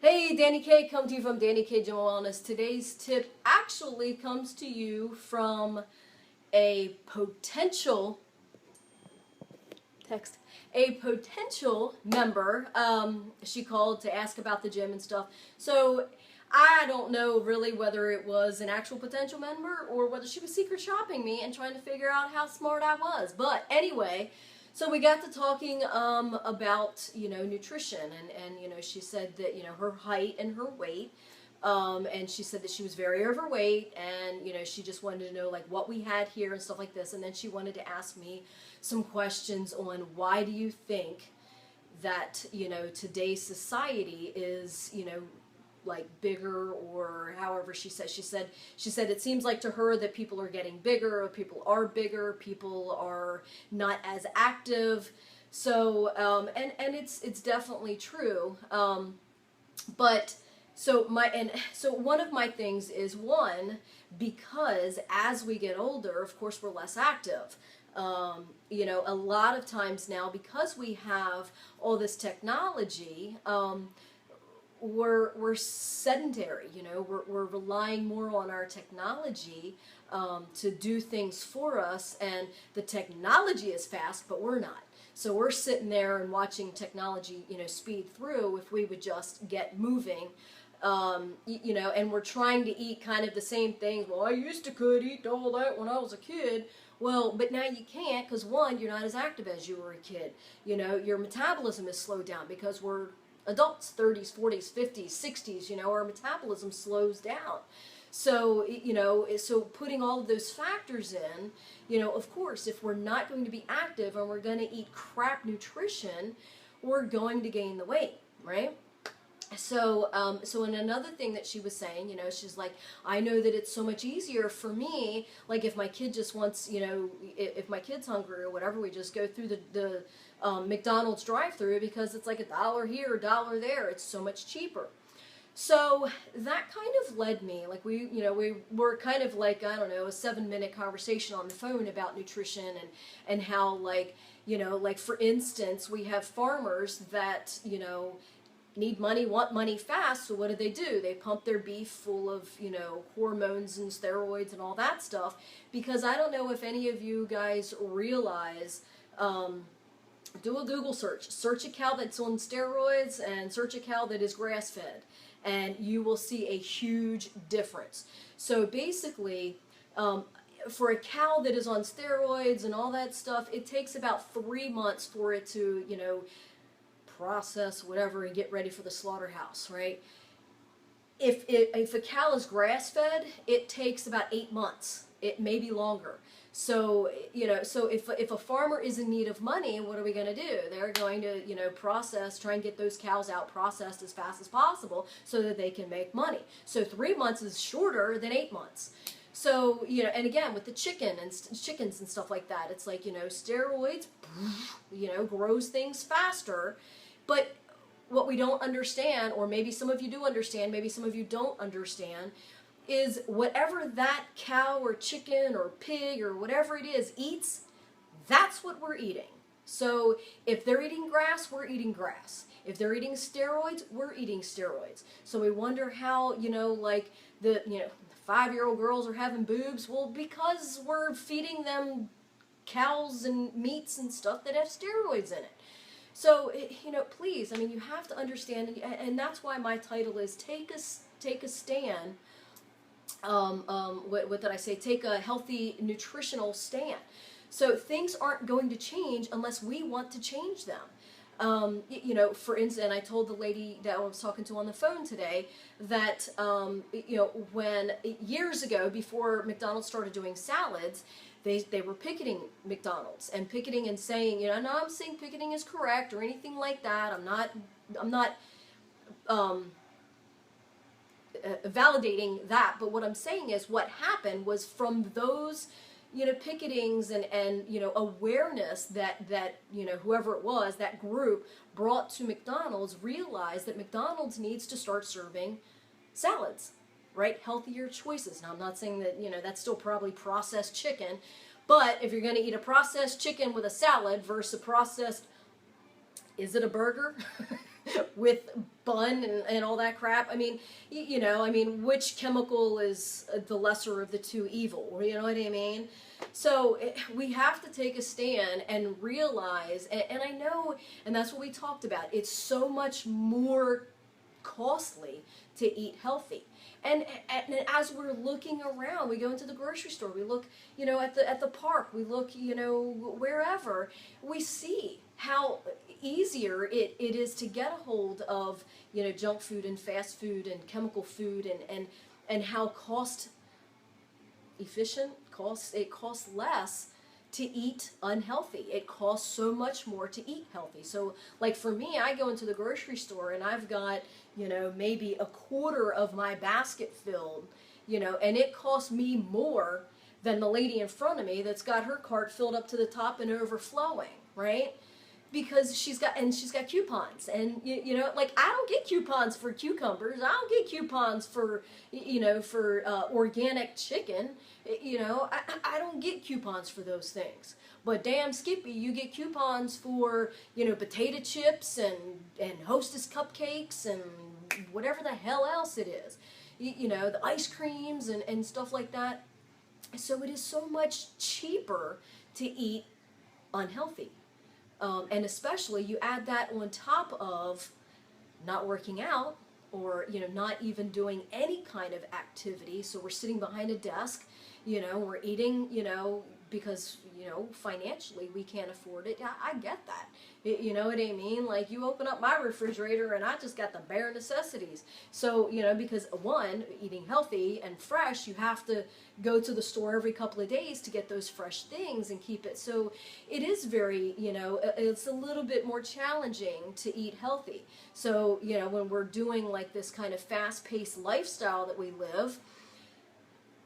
Hey, Danny K, coming to you from Danny K General Wellness. Today's tip actually comes to you from a potential text, a potential member. She called to ask about the gym and stuff. So I don't know really whether it was an actual potential member or whether she was secret shopping me and trying to figure out how smart I was. But anyway, so we got to talking about, nutrition, and she said that, her height and her weight, and she said that she was very overweight, and, she just wanted to know, like, what we had here and stuff like this, and then she wanted to ask me some questions on why do you think that, today's society is, like bigger, or however she said it seems like to her that people are getting bigger, or people are not as active. So and it's definitely true. But so one of my things is, one, because as we get older, of course, we're less active. A lot of times now, because we have all this technology, we're sedentary. We're relying more on our technology to do things for us, and the technology is fast, but we're not. So we're sitting there and watching technology, speed through. If we would just get moving, and we're trying to eat kind of the same things. Well, I used to could eat all that when I was a kid. Well, but now you can't, because one, you're not as active as you were a kid. Your metabolism is slowed down because we're adults, 30s, 40s, 50s, 60s, our metabolism slows down. So, so putting all of those factors in, of course, if we're not going to be active and we're going to eat crap nutrition, we're going to gain the weight, right? So, and another thing that she was saying, she's like, I know that it's so much easier for me, like if my kid just wants, if my kid's hungry or whatever, we just go through the McDonald's drive-through, because it's like $1 here, $1 there. It's so much cheaper. So that kind of led me, like we were kind of like, I don't know, a 7-minute conversation on the phone about nutrition, and how, like, like for instance, we have farmers that, need money, want money fast, so what do? They pump their beef full of, hormones and steroids and all that stuff, because I don't know if any of you guys realize, do a Google search a cow that's on steroids and search a cow that is grass-fed, and you will see a huge difference. So basically, for a cow that is on steroids and all that stuff, it takes about 3 months for it to, process whatever and get ready for the slaughterhouse, right? If a cow is grass-fed, it takes about 8 months. It may be longer. So, so if a farmer is in need of money, what are we going to do? They're going to, try and get those cows out processed as fast as possible so that they can make money. So 3 months is shorter than 8 months. So, and again, with the chickens and stuff like that, it's like, steroids, grows things faster. But what we don't understand, or maybe some of you do understand, maybe some of you don't understand, is whatever that cow or chicken or pig or whatever it is eats, that's what we're eating. So if they're eating grass, we're eating grass. If they're eating steroids, we're eating steroids. So we wonder how, like the 5-year-old girls are having boobs. Well, because we're feeding them cows and meats and stuff that have steroids in it. So, please, you have to understand, and that's why my title is Take a Stand. What did I say? Take a healthy nutritional stand. So things aren't going to change unless we want to change them. For instance, and I told the lady that I was talking to on the phone today that, when years ago, before McDonald's started doing salads, they were picketing McDonald's and picketing and saying, no, I'm saying picketing is correct or anything like that. I'm not validating that. But what I'm saying is what happened was from those, picketings and awareness that whoever it was, that group brought to McDonald's, realized that McDonald's needs to start serving salads. Right? Healthier choices. Now, I'm not saying that, that's still probably processed chicken, but if you're going to eat a processed chicken with a salad versus a processed, is it a burger? with bun and all that crap. I mean, I mean, which chemical is the lesser of the two evil? You know what I mean? So we have to take a stand and realize, and I know, and that's what we talked about, it's so much more costly to eat healthy. And as we're looking around, we go into the grocery store, we look, at the park, we look, wherever, we see how easier it is to get a hold of, junk food and fast food and chemical food, and how cost efficient, it costs less to eat unhealthy. It costs so much more to eat healthy. So like for me, I go into the grocery store and I've got, maybe a quarter of my basket filled, and it costs me more than the lady in front of me that's got her cart filled up to the top and overflowing, right? Because she's got coupons, and like I don't get coupons for cucumbers. I don't get coupons for organic chicken. I don't get coupons for those things. But damn Skippy, you get coupons for potato chips and Hostess cupcakes and whatever the hell else it is. The ice creams and stuff like that. So it is so much cheaper to eat unhealthy. And especially you add that on top of not working out, or not even doing any kind of activity. So we're sitting behind a desk, we're eating, because financially we can't afford it. I get that. You know what I mean? Like you open up my refrigerator and I just got the bare necessities. So because one, eating healthy and fresh, you have to go to the store every couple of days to get those fresh things and keep it. So it is very, it's a little bit more challenging to eat healthy. So when we're doing like this kind of fast-paced lifestyle that we live,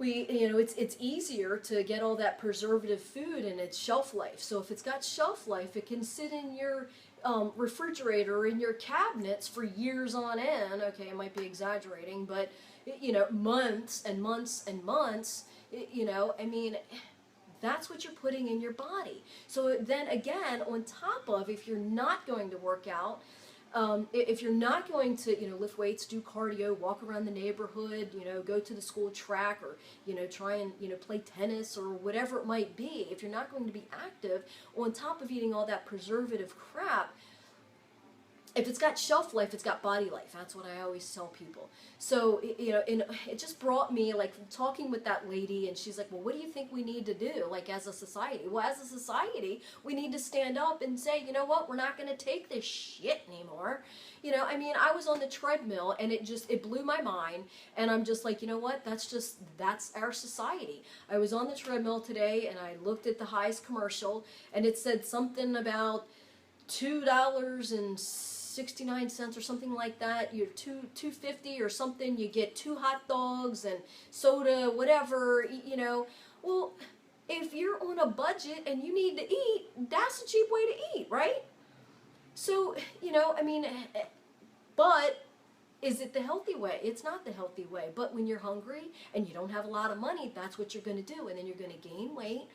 it's easier to get all that preservative food and its shelf life. So if it's got shelf life, it can sit in your refrigerator or in your cabinets for years on end. Okay, I might be exaggerating, but months and months and months. I mean, that's what you're putting in your body. So then again, on top of, if you're not going to work out, if you're not going to, lift weights, do cardio, walk around the neighborhood, go to the school track, or, try and, play tennis or whatever it might be, if you're not going to be active, on top of eating all that preservative crap, if it's got shelf life, it's got body life. That's what I always tell people. So, it just brought me, like, talking with that lady, and she's like, well, what do you think we need to do, like, as a society? Well, as a society, we need to stand up and say, you know what, we're not going to take this shit anymore. I was on the treadmill, and it blew my mind, and I'm just like, you know what, that's our society. I was on the treadmill today, and I looked at the highest commercial, and it said something about $2.69 or something like that. You're $2.50 or something. You get 2 hot dogs and soda, whatever. Well, if you're on a budget and you need to eat, that's a cheap way to eat, right? So but is it the healthy way? It's not the healthy way. But when you're hungry and you don't have a lot of money, that's what you're going to do, and then you're going to gain weight.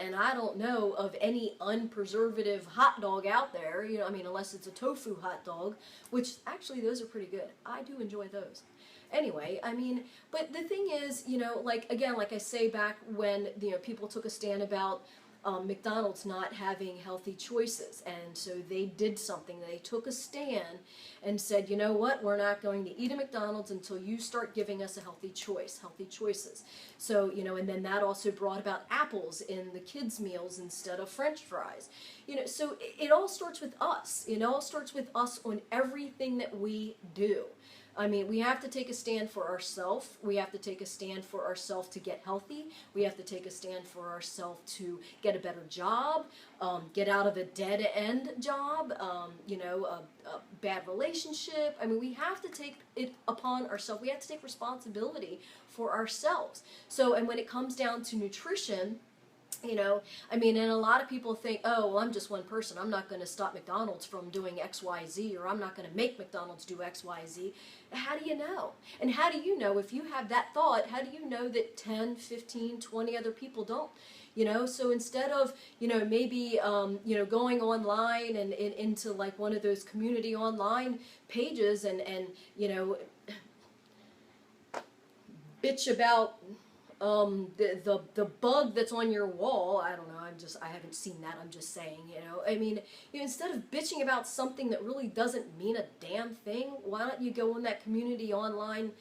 And I don't know of any unpreservative hot dog out there, unless it's a tofu hot dog, which actually those are pretty good. I do enjoy those. Anyway, but the thing is, like I say, back when, people took a stand about McDonald's not having healthy choices, and so they did something. They took a stand and said, you know what, we're not going to eat a McDonald's until you start giving us a healthy choices. So, and then that also brought about apples in the kids' meals instead of French fries. So it all starts with us. It all starts with us on everything that we do. We have to take a stand for ourselves. We have to take a stand for ourselves to get healthy. We have to take a stand for ourselves to get a better job, get out of a dead-end job, a bad relationship. We have to take it upon ourselves. We have to take responsibility for ourselves. So, and when it comes down to nutrition, and a lot of people think, oh, well, I'm just one person. I'm not going to stop McDonald's from doing X, Y, Z, or I'm not going to make McDonald's do X, Y, Z. How do you know? And how do you know, if you have that thought, how do you know that 10, 15, 20 other people don't? You know, so instead of, maybe, going online and into like one of those community online pages and bitch about the bug that's on your wall. I don't know. I haven't seen that. I'm just saying, I mean, instead of bitching about something that really doesn't mean a damn thing, why don't you go on that community online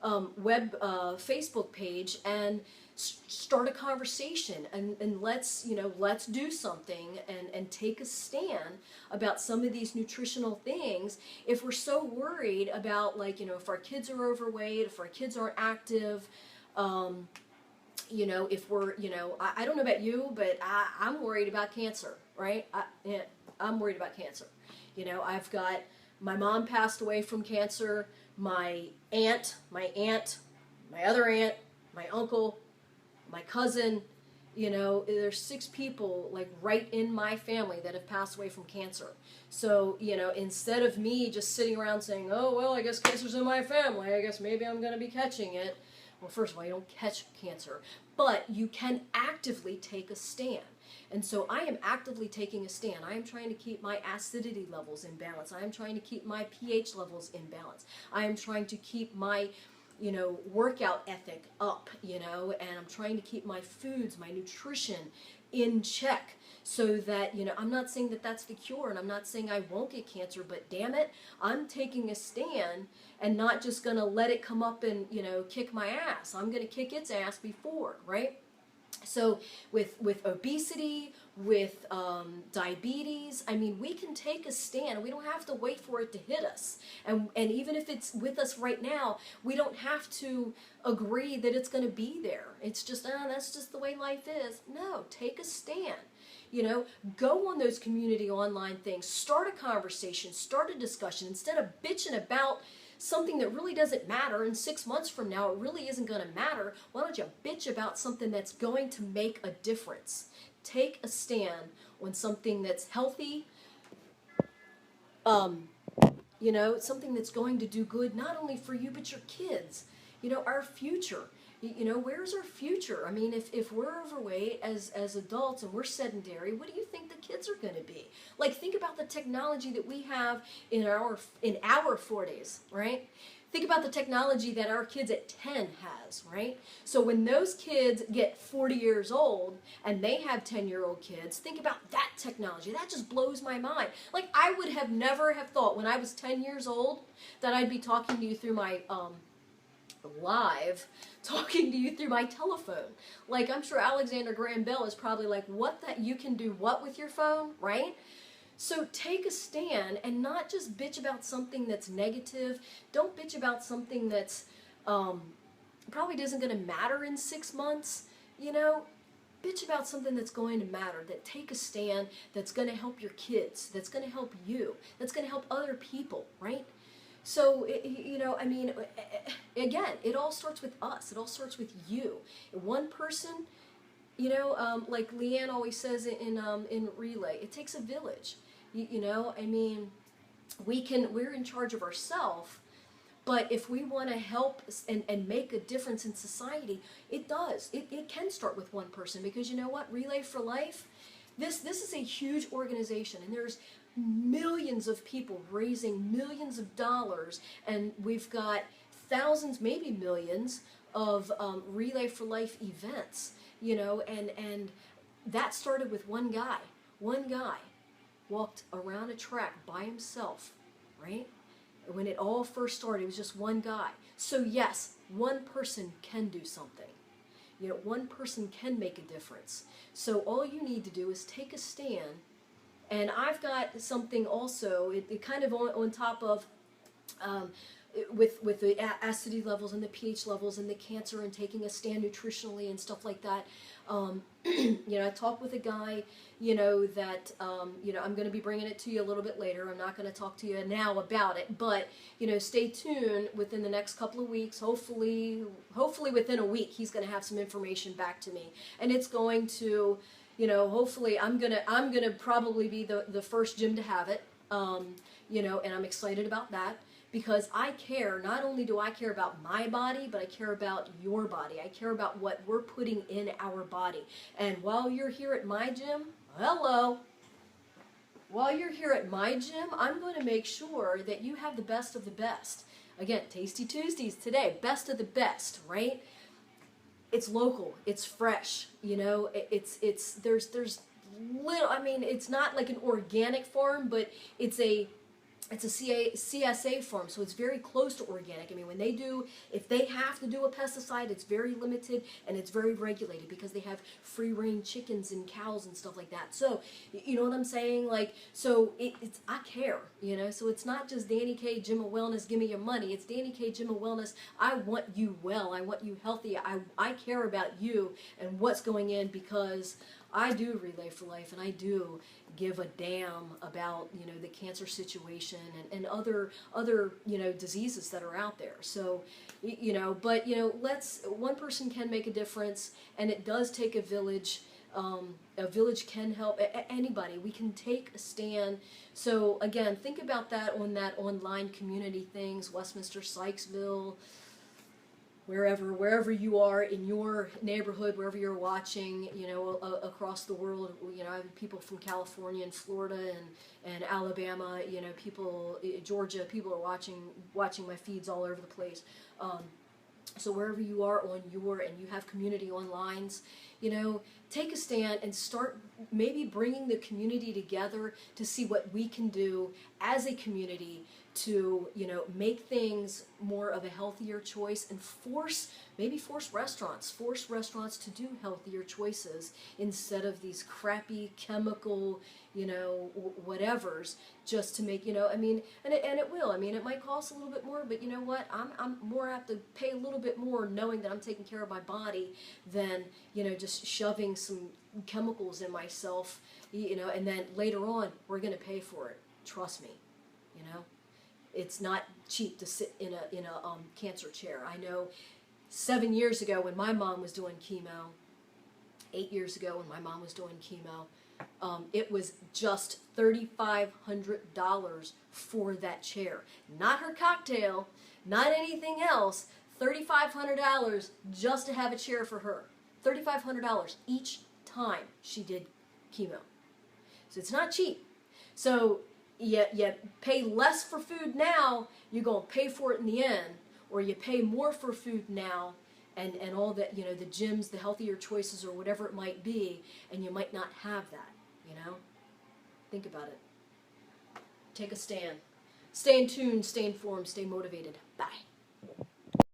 Facebook page and start a conversation and let's do something and take a stand about some of these nutritional things. If we're so worried about, like, if our kids are overweight, if our kids aren't active, if we're, I don't know about you, but I'm worried about cancer, right? I'm worried about cancer. I've got, my mom passed away from cancer, my aunt, my other aunt, my uncle, my cousin, there's 6 people like right in my family that have passed away from cancer. So, instead of me just sitting around saying, oh, well, I guess cancer's in my family, I guess maybe I'm going to be catching it. Well, first of all, you don't catch cancer, but you can actively take a stand. And so I am actively taking a stand. I am trying to keep my acidity levels in balance. I am trying to keep my pH levels in balance. I am trying to keep my, workout ethic up, and I'm trying to keep my foods, my nutrition in check so that, I'm not saying that that's the cure, and I'm not saying I won't get cancer, but damn it, I'm taking a stand and not just going to let it come up and, kick my ass. I'm going to kick its ass before, right? So with obesity, with diabetes, I mean, we can take a stand. We don't have to wait for it to hit us. And even if it's with us right now, we don't have to agree that it's going to be there. It's just, that's just the way life is. No, take a stand. Go on those community online things. Start a conversation. Start a discussion. Instead of bitching about something that really doesn't matter, and 6 months from now it really isn't going to matter, why don't you bitch about something that's going to make a difference? Take a stand on something that's healthy, something that's going to do good not only for you but your kids, our future. Where's our future? I mean, if we're overweight as adults and we're sedentary, what do you think the kids are going to be? Like, think about the technology that we have in our 40s, right? Think about the technology that our kids at 10 has, right? So when those kids get 40 years old and they have 10-year-old kids, think about that technology. That just blows my mind. Like, I would have never have thought when I was 10 years old that I'd be talking to you through my live, talking to you through my telephone. Like, I'm sure Alexander Graham Bell is probably like, what, that you can do what with your phone, right? So take a stand and not just bitch about something that's negative. Don't bitch about something that's probably isn't going to matter in 6 months. Bitch about something that's going to matter, that take a stand, that's going to help your kids, that's going to help you, that's going to help other people, right? So, I mean, again, it all starts with us. It all starts with you. One person, like Leanne always says in Relay, it takes a village. I mean, we're in charge of ourselves, but if we want to help and make a difference in society, it does. It can start with one person, because you know what? Relay for Life, this is a huge organization, and there's millions of people raising millions of dollars, and we've got thousands, maybe millions of Relay for Life events, and that started with one guy. One guy walked around a track by himself, right? When it all first started, it was just one guy. So yes, one person can do something. One person can make a difference. So all you need to do is take a stand. And I've got something also, it kind of on top of, with the acidity levels and the pH levels and the cancer and taking a stand nutritionally and stuff like that. I talked with a guy, that, I'm going to be bringing it to you a little bit later. I'm not going to talk to you now about it, but, stay tuned within the next couple of weeks. Hopefully within a week, he's going to have some information back to me, and it's going to, hopefully I'm gonna probably be the first gym to have it, and I'm excited about that, because I care. Not only do I care about my body, but I care about your body. I care about what we're putting in our body. And while you're here at my gym, hello, while you're here at my gym, I'm going to make sure that you have the best of the best. Again, Tasty Tuesdays today, best of the best, right? It's local, it's fresh, you know, there's little, I mean, it's not like an organic farm, but it's a CSA farm, so it's very close to organic. I mean, if they have to do a pesticide, it's very limited and it's very regulated because they have free-range chickens and cows and stuff like that. So, you know what I'm saying? Like, so it's, I care, you know? So it's not just Dani K, Gym of Wellness, give me your money. It's Dani K, Gym of Wellness, I want you well. I want you healthy. I care about you and what's going in, because I do Relay for Life, and I do give a damn about, you know, the cancer situation and other you know, diseases that are out there. So, you know, but, you know, one person can make a difference, and it does take a village. A village can help anybody. We can take a stand. So again, think about that on that online community things, Westminster, Sykesville, wherever you are in your neighborhood, wherever you're watching, you know, across the world. You know, I have people from California and Florida and Alabama, you know, people, Georgia, people are watching my feeds all over the place. So wherever you are and you have community online, you know, take a stand and start maybe bringing the community together to see what we can do as a community to, you know, make things more of a healthier choice, and force restaurants to do healthier choices instead of these crappy chemical, you know, whatevers, just to make, you know, I mean, and it will. I mean, it might cost a little bit more, but you know what? I'm more apt to pay a little bit more knowing that I'm taking care of my body than, you know, just shoving some chemicals in myself, you know, and then later on we're going to pay for it. Trust me, you know. It's not cheap to sit in a cancer chair. I know 7 years ago when my mom was doing chemo, 8 years ago when my mom was doing chemo, it was just $3,500 for that chair. Not her cocktail, not anything else. $3,500 just to have a chair for her. $3,500 each time she did chemo. So it's not cheap. So you pay less for food now, you're going to pay for it in the end, or you pay more for food now, and all that, you know, the gyms, the healthier choices, or whatever it might be, and you might not have that, you know? Think about it. Take a stand. Stay in tune, stay informed, stay motivated. Bye.